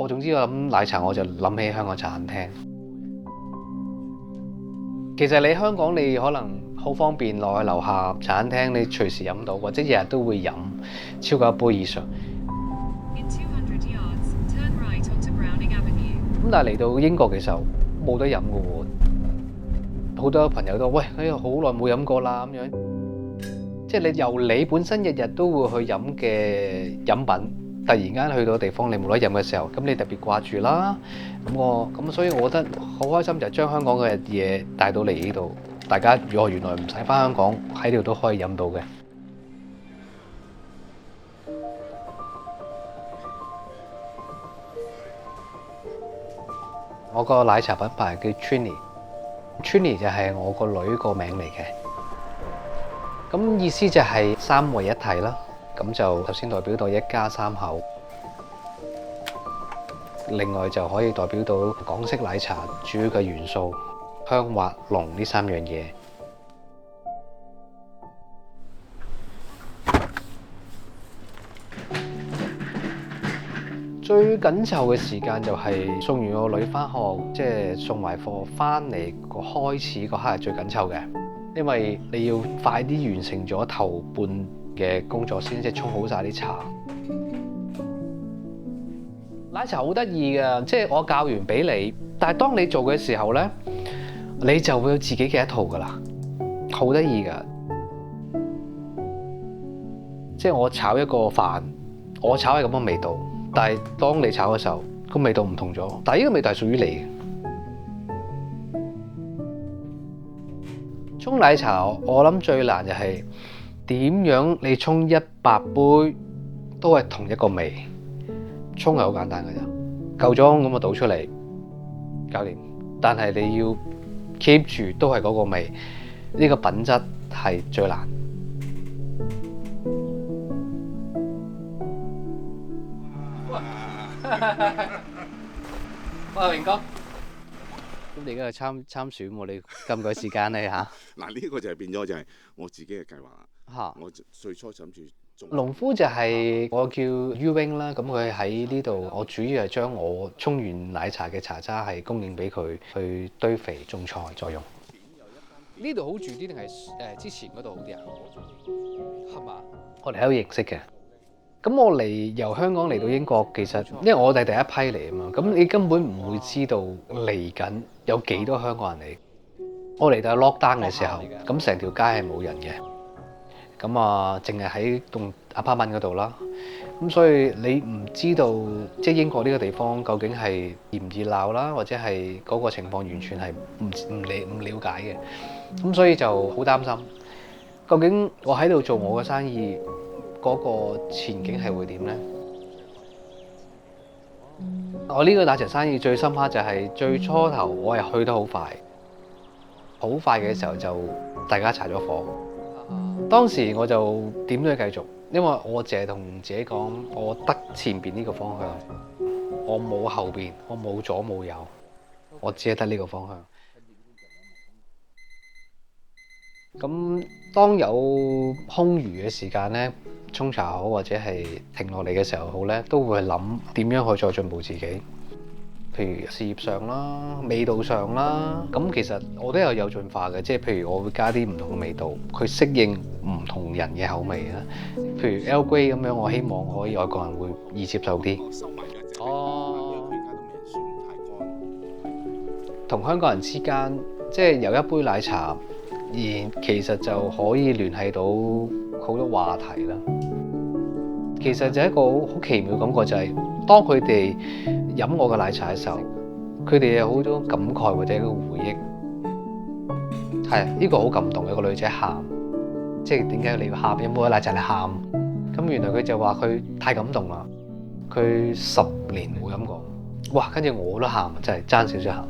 總之我諗奶茶我就諗起香港茶餐廳。其實你香港你可能好方便，落去樓下茶餐廳你隨時飲到，或者日日都會飲超過一杯以上。咁但係嚟到英國嘅時候冇得飲嘅喎，好多朋友都話喂，好耐冇飲過啦咁樣。即係你由你本身日日都會去飲嘅飲品，突然間去到地方你冇得飲嘅時候，咁你特別掛住啦。咁所以我覺得好開心，就將香港嘅嘢帶到嚟呢度，大家原來唔使返香港喺度都可以飲到嘅。我個奶茶品牌叫 Trini 就係我個女個名嚟嘅。咁意思就係三位一體啦。咁就頭先代表到一家三口，另外就可以代表到港式奶茶主要嘅元素香滑濃呢三樣嘢。最緊湊嘅時間就係送完個女返學，即係送埋課返嚟個開始嗰刻係最緊湊嘅，因為你要快啲完成咗頭半嘅工作先，即係沖好晒啲茶。奶茶好得意㗎，即係我教完俾你，但係當你做嘅時候呢，你就會有自己嘅一套㗎啦，好得意㗎。即係我炒一個飯，我炒係咁嘅味道。但係當你炒嘅時候，個味道唔同咗。但係呢個味道係屬於你嘅。沖奶茶我諗最難就係點樣你沖100杯都係同一個味。沖係好簡單嘅啫，夠鐘咁就倒出嚟，搞掂。但係你要 keep 住都係嗰個味，呢個品質係最難。喂，榮哥，咁你而家去參選喎？你咁趕時間你嚇？嗱，呢個就係變咗就係我自己嘅計劃啦。嚇！我最初諗住農夫就係我叫 Ewing 啦，咁佢喺呢度，我主要係將我沖完奶茶嘅茶渣係供應俾佢去堆肥種菜再用。呢度好住啲定係之前嗰度好啲啊？係嘛？我哋喺度認識嘅。咁我由香港嚟到英國，其實因為我哋第一批嚟啊嘛，咁你根本唔會知道嚟緊有幾多香港人嚟。我嚟到 lockdown 嘅時候，咁成條街係冇人嘅，咁啊，淨係喺棟 apartment 嗰度啦。咁所以你唔知道即係英國呢個地方究竟係熱唔熱鬧啦，或者係嗰個情況完全係唔了解嘅。咁所以就好擔心，究竟我喺度做我嘅生意嗰個前景係會點呢？我呢個奶茶生意最深刻就係最初頭我係去得好快，好快嘅時候就大家柴咗火。當時我就點都要繼續，因為我淨係同自己講，我得前邊呢個方向，我冇後邊，我冇左冇右，我只係得呢個方向。咁當有空餘嘅時間呢，沖茶好或者係停落嚟嘅時候好呢，都會諗點樣去再進步自己。譬如事業上啦、味道上啦，咁其實我都有進化嘅，即係譬如我會加啲唔同嘅味道，去適應唔同人嘅口味啦。譬如 Earl Grey 咁樣，我希望可以外國人會易接受啲。哦，同香港人之間，即係有一杯奶茶，而其實就可以聯繫到好多話題啦。其實就係一個好奇妙嘅感覺，就係當佢哋飲我嘅奶茶嘅時候，佢哋有好多感慨或者一個回憶。係呢個好感動，有個女仔喊，即係點解你要喊？有冇杯奶茶你喊？咁原來佢就話佢太感動啦，佢10年冇飲過，哇！跟住我都喊，真係爭少少喊。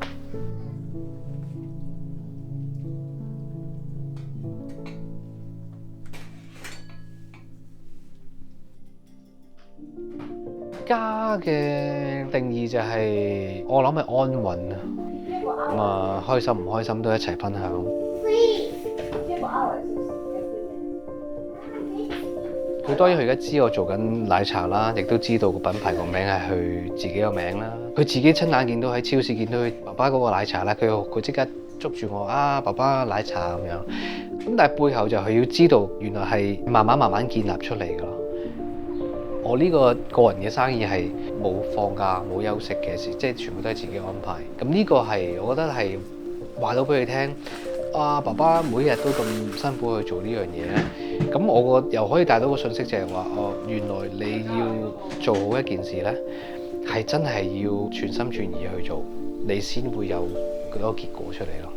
家嘅定義就係我諗係安穩啊，咁啊開心唔開心都一齊分享。佢當然佢而家知我做緊奶茶啦，亦都知道個品牌個名係佢自己個名啦。佢自己親眼見到喺超市見到佢爸爸嗰個奶茶啦，佢即刻捉住我啊，爸爸奶茶咁樣。咁但係背後就係要知道，原來係慢慢建立出嚟㗎咯。我呢個人嘅生意係冇放假冇休息嘅事，即係全部都係自己安排。咁呢個係我覺得係話到俾佢聽。啊！爸爸每日都咁辛苦去做呢樣嘢咧，咁我又可以帶到個信息就係話，哦，原來你要做好一件事咧，係真係要全心全意去做，你先會有嗰個結果出嚟咯。